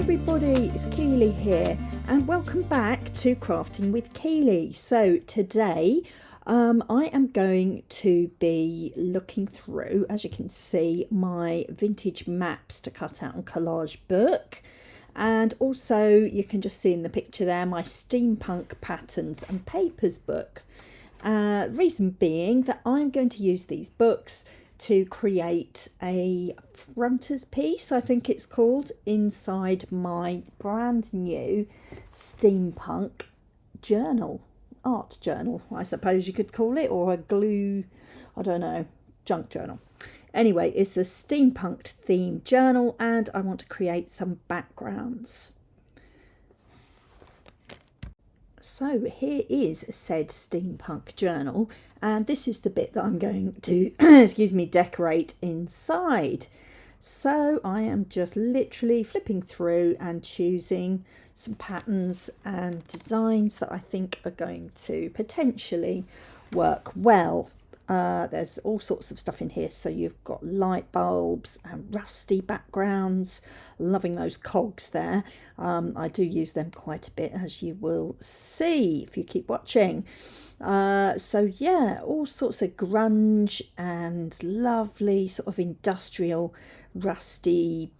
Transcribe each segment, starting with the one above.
everybody, it's Keely here and welcome back to Crafting with Keely. So today I am going to be looking through, as you can see, my vintage maps to cut out on collage book, and also you can just see in the picture there my steampunk patterns and papers book. Reason being that I'm going to use these books to create a frontispiece, I think it's called, inside my brand new Steampunk Journal, art journal, I suppose you could call it, or a glue, I don't know, junk journal. Anyway, it's a steampunk themed journal and I want to create some backgrounds. So here is said steampunk journal, and this is the bit that I'm going to decorate inside. So I am just literally flipping through and choosing some patterns and designs that I think are going to potentially work well. There's all sorts of stuff in here. So you've got light bulbs and rusty backgrounds. Loving those cogs there. I do use them quite a bit, as you will see if you keep watching. So yeah, all sorts of grunge and lovely sort of industrial rusty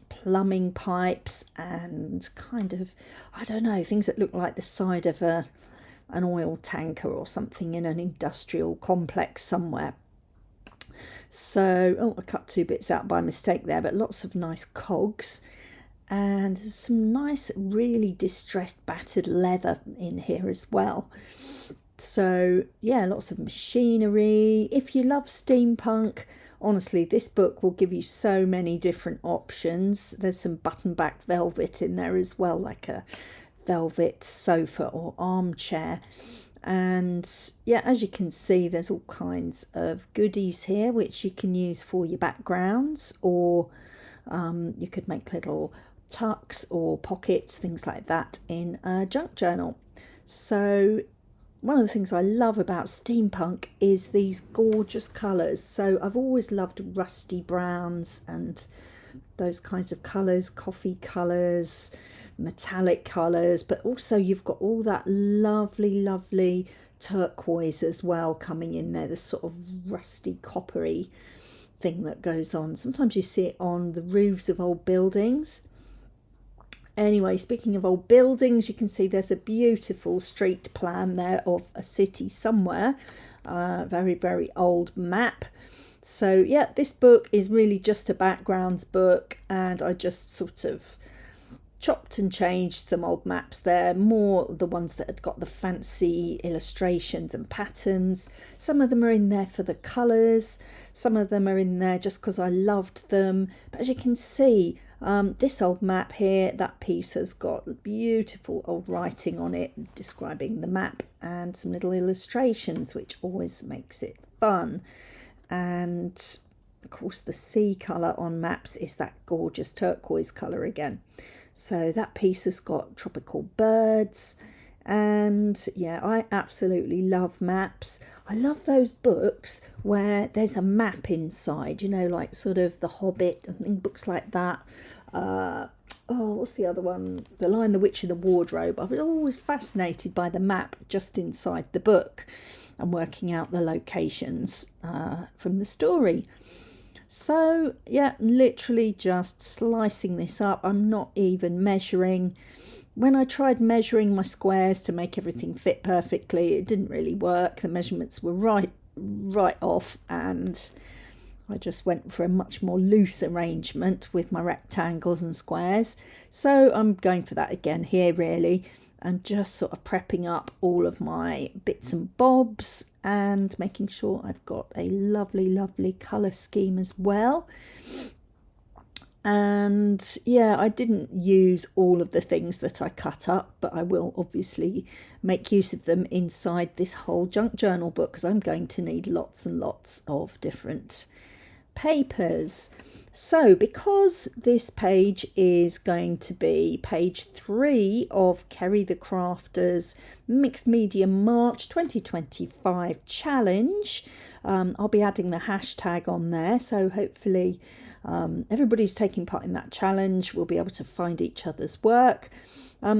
plumbing pipes and kind of, I don't know, things that look like the side of an oil tanker or something in an industrial complex somewhere. So, I cut two bits out by mistake there, but lots of nice cogs and some nice, really distressed, battered leather in here as well. So, yeah, lots of machinery. If you love steampunk, honestly, this book will give you so many different options. There's some button back velvet in there as well, like a velvet sofa or armchair. And yeah, as you can see, there's all kinds of goodies here which you can use for your backgrounds, or you could make little tucks or pockets, things like that, in a junk journal. So one of the things I love about steampunk is these gorgeous colours. So I've always loved rusty browns and those kinds of colours, coffee colours, metallic colours, but also you've got all that lovely turquoise as well coming in there, this sort of rusty coppery thing that goes on. Sometimes you see it on the roofs of old buildings. Anyway, speaking of old buildings, you can see there's a beautiful street plan there of a city somewhere. Very old map. So yeah, this book is really just a backgrounds book, and I just sort of chopped and changed some old maps there, more the ones that had got the fancy illustrations and patterns. Some of them are in there for the colours, some of them are in there just because I loved them. But as you can see, this old map here, that piece has got beautiful old writing on it describing the map and some little illustrations, which always makes it fun. And of course the sea colour on maps is that gorgeous turquoise colour again. So that piece has got tropical birds, and yeah, I absolutely love maps. I love those books where there's a map inside, you know, like sort of The Hobbit and books like that. What's the other one? The Lion, the Witch and the Wardrobe. I was always fascinated by the map just inside the book and working out the locations from the story. So yeah, literally just slicing this up. I'm not even measuring. When I tried measuring my squares to make everything fit perfectly, it didn't really work. The measurements were right off, and I just went for a much more loose arrangement with my rectangles and squares. So I'm going for that again here, really, and just sort of prepping up all of my bits and bobs and making sure I've got a lovely colour scheme as well. And yeah, I didn't use all of the things that I cut up, but I will obviously make use of them inside this whole junk journal book, because I'm going to need lots and lots of different papers. So because this page is going to be page 3 of Kerry the Crafter's Mixed Media March 2025 challenge, I'll be adding the hashtag on there, so hopefully Everybody's taking part in that challenge will be able to find each other's work.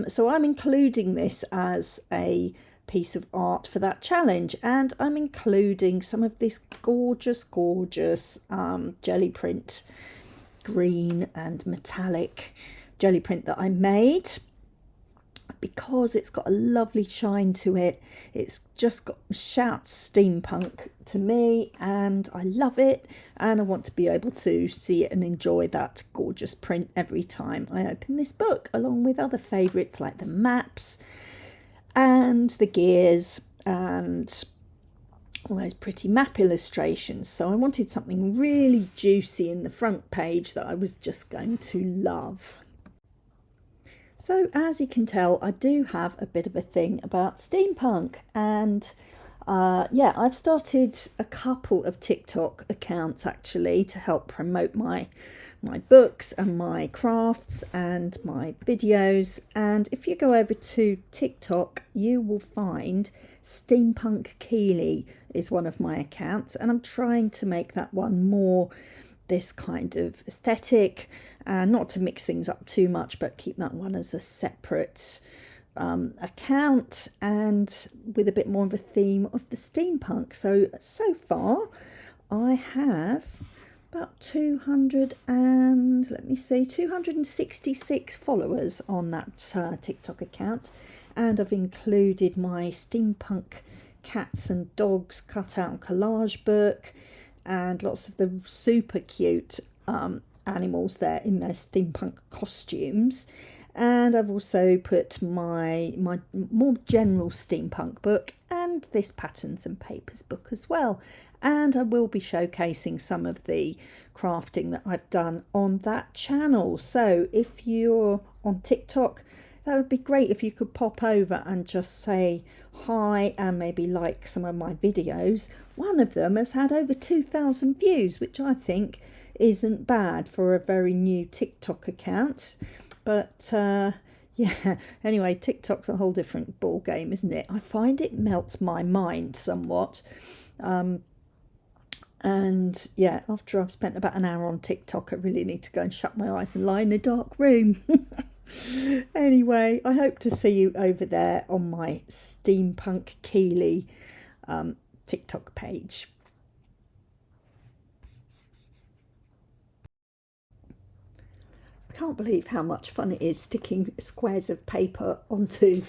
So I'm including this as a piece of art for that challenge, and I'm including some of this gorgeous jelly print, green and metallic jelly print that I made, because it's got a lovely shine to it. It's just got shouts steampunk to me, and I love it, and I want to be able to see it and enjoy that gorgeous print every time I open this book, along with other favourites like the maps and the gears and all those pretty map illustrations. So I wanted something really juicy in the front page that I was just going to love. So as you can tell, I do have a bit of a thing about steampunk, and yeah, I've started a couple of TikTok accounts actually to help promote my books and my crafts and my videos. And if you go over to TikTok, you will find Steampunk Keely is one of my accounts, and I'm trying to make that one more this kind of aesthetic, and not to mix things up too much, but keep that one as a separate account and with a bit more of a theme of the steampunk. So far I have about 266 followers on that TikTok account, and I've included my steampunk cats and dogs cut out collage book, and lots of the super cute animals there in their steampunk costumes. And I've also put my more general steampunk book and this patterns and papers book as well. And I will be showcasing some of the crafting that I've done on that channel. So if you're on TikTok, that would be great if you could pop over and just say hi and maybe like some of my videos. One of them has had over 2,000 views, which I think isn't bad for a very new TikTok account. But yeah, anyway, TikTok's a whole different ball game, isn't it? I find it melts my mind somewhat. And yeah, after I've spent about an hour on TikTok, I really need to go and shut my eyes and lie in a dark room. Anyway, I hope to see you over there on my Steampunk Keely TikTok page. I can't believe how much fun it is sticking squares of paper onto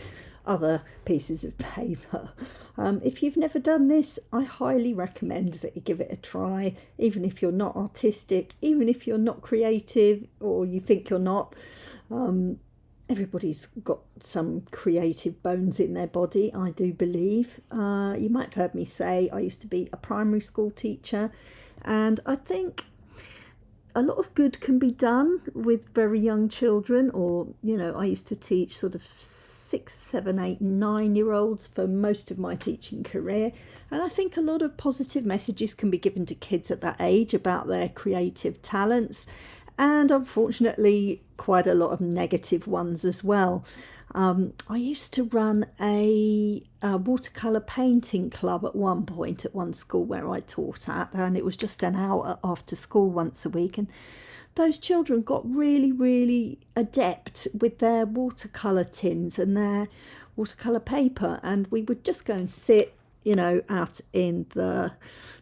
other pieces of paper. If you've never done this, I highly recommend that you give it a try, even if you're not artistic, even if you're not creative, or you think you're not. Everybody's got some creative bones in their body, I do believe. You might have heard me say I used to be a primary school teacher, and I think a lot of good can be done with very young children, or, you know, I used to teach sort of 6, 7, 8, 9-year-olds for most of my teaching career. And I think a lot of positive messages can be given to kids at that age about their creative talents. And unfortunately, quite a lot of negative ones as well. I used to run a watercolour painting club at one point at one school where I taught at, and it was just an hour after school once a week. And those children got really, really adept with their watercolour tins and their watercolour paper. And we would just go and sit, you know, out in the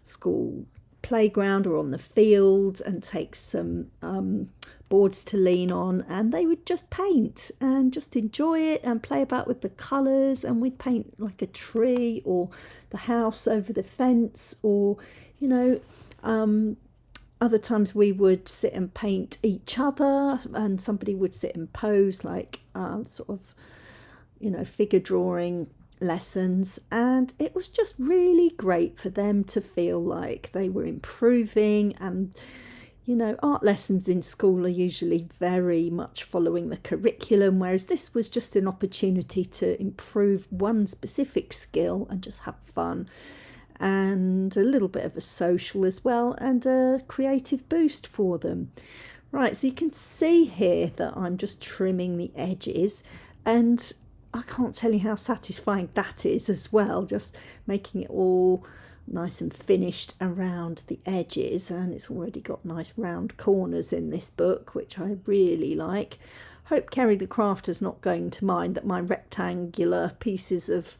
school playground or on the field and take some boards to lean on, and they would just paint and just enjoy it and play about with the colours. And we'd paint like a tree or the house over the fence, or, you know, other times we would sit and paint each other, and somebody would sit and pose like sort of, you know, figure drawing lessons. And it was just really great for them to feel like they were improving. And, you know, art lessons in school are usually very much following the curriculum, whereas this was just an opportunity to improve one specific skill and just have fun, and a little bit of a social as well, and a creative boost for them. Right, so you can see here that I'm just trimming the edges, and I can't tell you how satisfying that is as well, just making it all nice and finished around the edges, and it's already got nice round corners in this book, which I really like. Hope Kerry the Crafter's not going to mind that my rectangular pieces of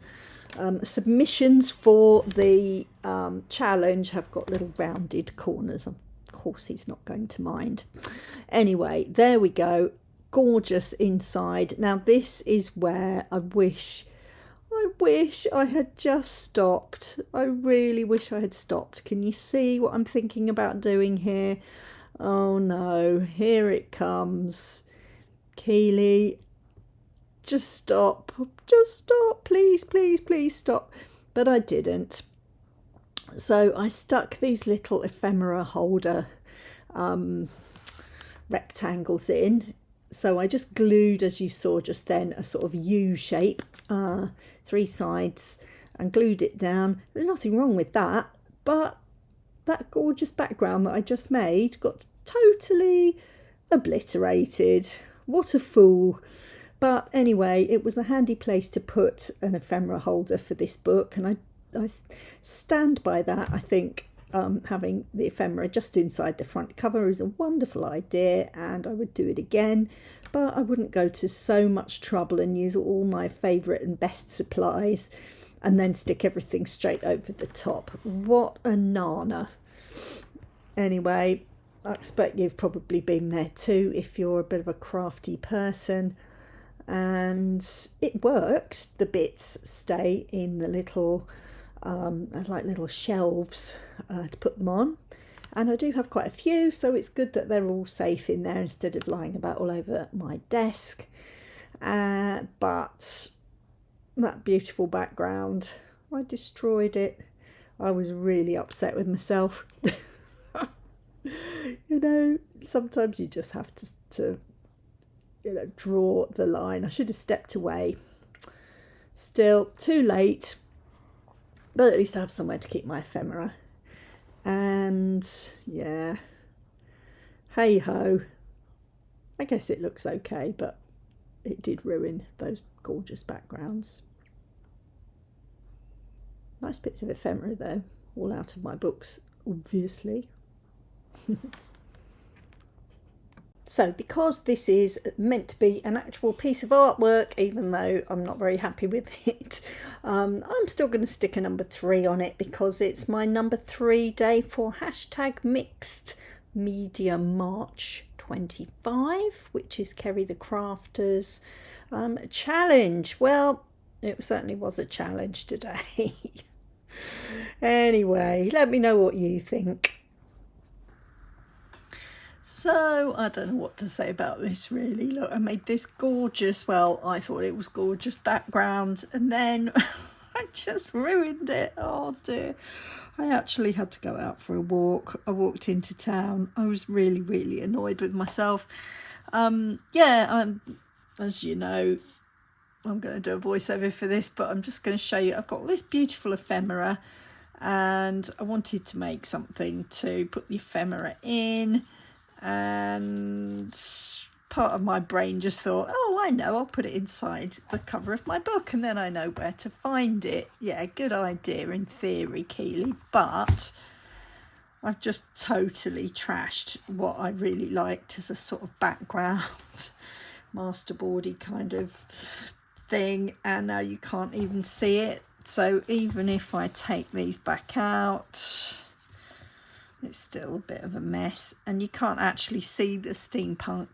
submissions for the challenge have got little rounded corners. Of course he's not going to mind. Anyway, there we go. Gorgeous inside. Now this is where I wish I had just stopped. I really wish I had stopped. Can you see what I'm thinking about doing here? Oh no, here it comes. Keely, just stop, please, please, please stop. But I didn't. So I stuck these little ephemera holder rectangles in. So I just glued, as you saw just then, a sort of U shape, 3 sides, and glued it down. There's nothing wrong with that, but that gorgeous background that I just made got totally obliterated. What a fool. But anyway, it was a handy place to put an ephemera holder for this book, and I stand by that. I think having the ephemera just inside the front cover is a wonderful idea, and I would do it again, but I wouldn't go to so much trouble and use all my favourite and best supplies and then stick everything straight over the top. What a nana. Anyway, I expect you've probably been there too if you're a bit of a crafty person. And it worked. The bits stay in the little like little shelves to put them on, and I do have quite a few, so it's good that they're all safe in there instead of lying about all over my desk. But that beautiful background, I destroyed it. I was really upset with myself. You know, sometimes you just have to draw the line. I should have stepped away. Still, too late. But at least I have somewhere to keep my ephemera. And yeah, hey ho. I guess it looks okay, but it did ruin those gorgeous backgrounds. Nice bits of ephemera though, all out of my books, obviously. So because this is meant to be an actual piece of artwork, even though I'm not very happy with it, I'm still going to stick a number 3 on it because it's my number 3 day for #Mixed Media March 25, which is Kerry the Crafter's challenge. Well, it certainly was a challenge today. Anyway, let me know what you think. So, I don't know what to say about this really. Look, I made this gorgeous, well, I thought it was gorgeous background, and then I just ruined it. Oh dear. I actually had to go out for a walk. I walked into town. I was really, really annoyed with myself. As you know, I'm going to do a voiceover for this, but I'm just going to show you. I've got this beautiful ephemera, and I wanted to make something to put the ephemera in. And part of my brain just thought, oh, I know, I'll put it inside the cover of my book and then I know where to find it. Yeah, good idea in theory, Keely, but I've just totally trashed what I really liked as a sort of background, masterboardy kind of thing, and now you can't even see it. So even if I take these back out, it's still a bit of a mess, and you can't actually see the steampunk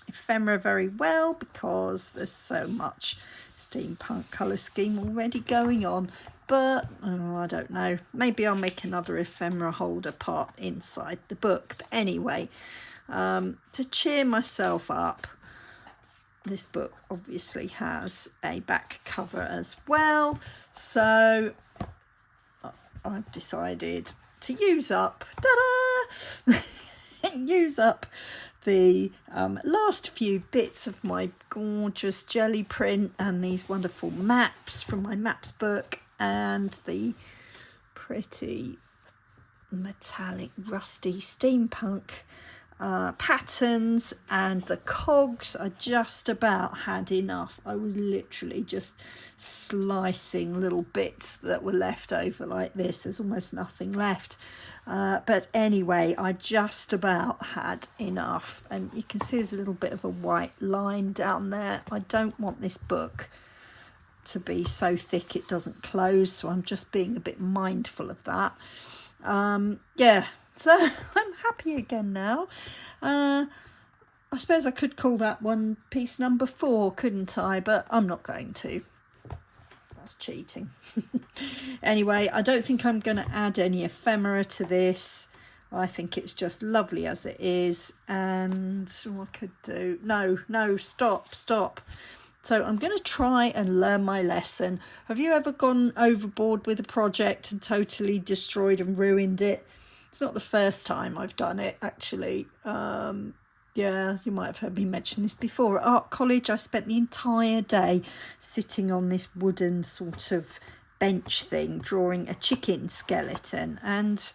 ephemera very well because there's so much steampunk colour scheme already going on. But I don't know, maybe I'll make another ephemera holder part inside the book. But anyway, to cheer myself up, this book obviously has a back cover as well, so I've decided to use up use up the last few bits of my gorgeous jelly print and these wonderful maps from my maps book and the pretty metallic rusty steampunk patterns, and the cogs I just about had enough. I was literally just slicing little bits that were left over like this. There's almost nothing left. But anyway, I just about had enough, and you can see there's a little bit of a white line down there. I don't want this book to be so thick it doesn't close, so I'm just being a bit mindful of that. Yeah, so I'm happy again now. I suppose I could call that one piece number 4, couldn't I? But I'm not going to. That's cheating. Anyway, I don't think I'm going to add any ephemera to this. I think it's just lovely as it is. And what I could do... No, stop. So I'm going to try and learn my lesson. Have you ever gone overboard with a project and totally destroyed and ruined it? It's not the first time I've done it, actually. Yeah, you might have heard me mention this before. At art college, I spent the entire day sitting on this wooden sort of bench thing, drawing a chicken skeleton. And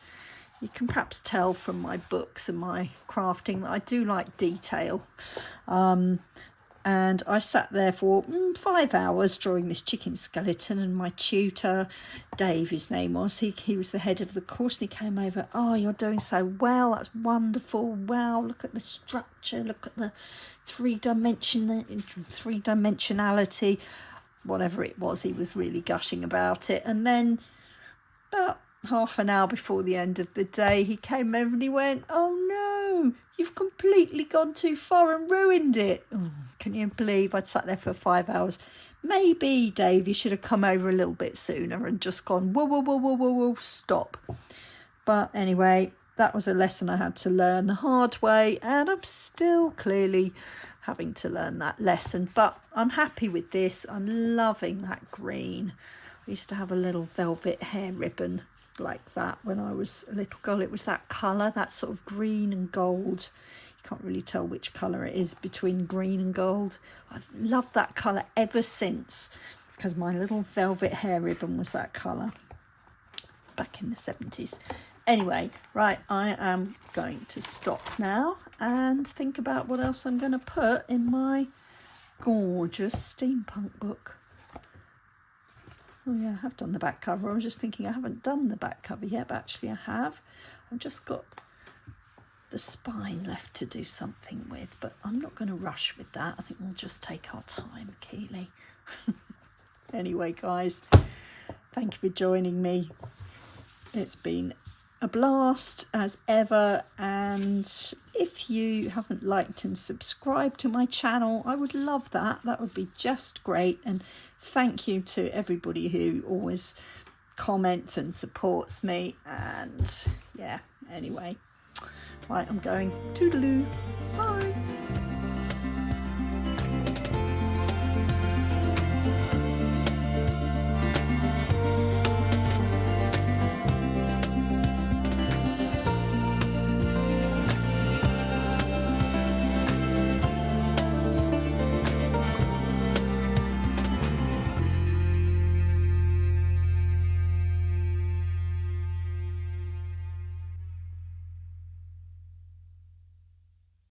you can perhaps tell from my books and my crafting that I do like detail. And I sat there for 5 hours drawing this chicken skeleton, and my tutor, Dave, his name was, he was the head of the course, and he came over. Oh, you're doing so well, that's wonderful, wow, look at the structure, look at the three-dimensionality, whatever it was, he was really gushing about it. And then about half an hour before the end of the day, he came over and he went, oh no, you've completely gone too far and ruined it. Oh, can you believe I'd sat there for 5 hours? Maybe, Dave, you should have come over a little bit sooner and just gone, whoa, stop. But anyway, that was a lesson I had to learn the hard way, and I'm still clearly having to learn that lesson. But I'm happy with this. I'm loving that green. I used to have a little velvet hair ribbon like that when I was a little girl. It was that colour, that sort of green and gold. You can't really tell which colour it is between green and gold. I've loved that colour ever since, because my little velvet hair ribbon was that colour back in the 70s. Anyway, right, I am going to stop now and think about what else I'm going to put in my gorgeous steampunk book. Oh yeah, I have done the back cover. I was just thinking I haven't done the back cover yet, but actually I have. I've just got the spine left to do something with, but I'm not going to rush with that. I think we'll just take our time, Keely. Anyway, guys, thank you for joining me. It's been a blast as ever, and if you haven't liked and subscribed to my channel, I would love that. That would be just great. And thank you to everybody who always comments and supports me. And yeah, anyway, right, I'm going toodaloo. Bye.